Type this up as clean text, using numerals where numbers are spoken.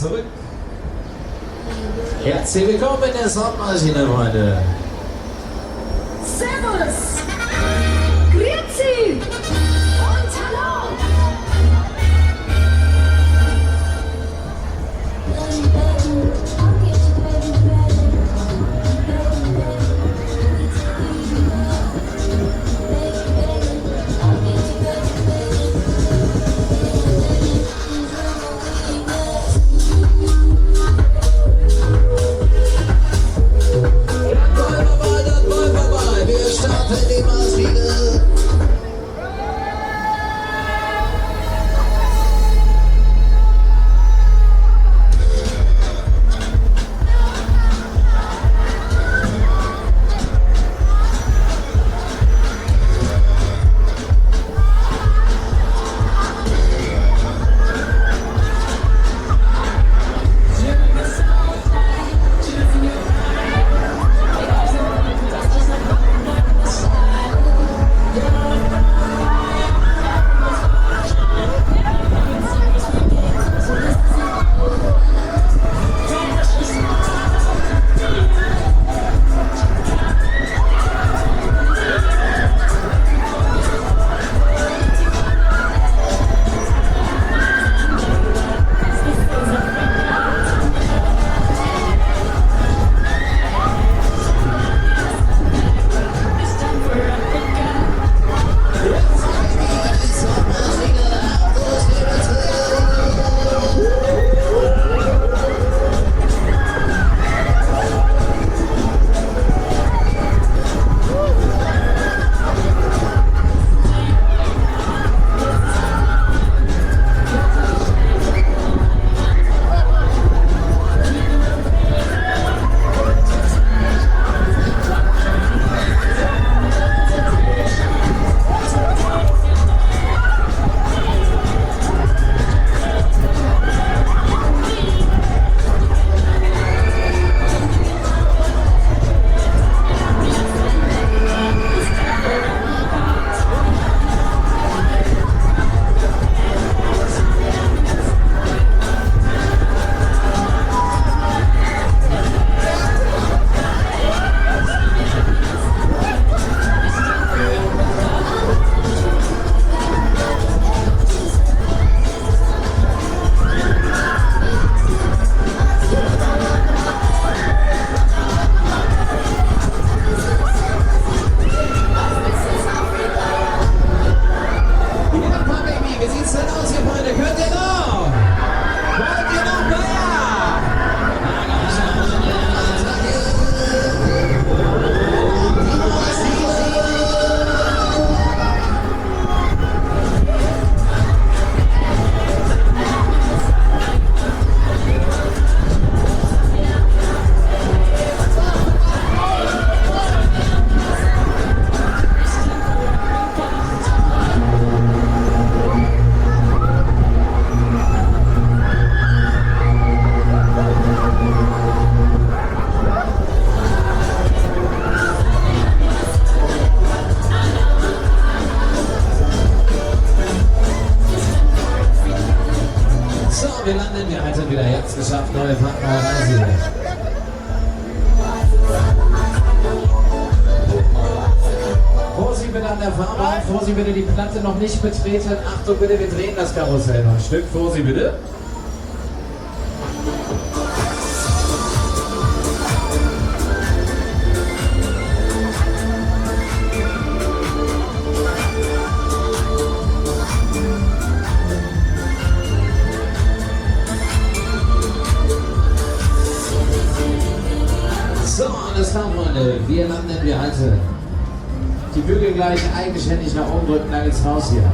zurück. Herzlich willkommen in der Soundmaschine, Freunde. Servus, Grüezi und Hallo. Wir starten die Maschine. Wir landen, wir halten wieder Herz geschafft, neue Partner. Vorsicht bitte an der Fahrbahn, Vorsicht bitte die Platte noch nicht betreten. Achtung bitte, wir drehen das Karussell noch ein Stück. Vorsicht bitte. So, alles klar, Freunde. Wir landen, wir halten. Die Bügel gleich eigenständig nach oben drücken, dann geht's raus hier.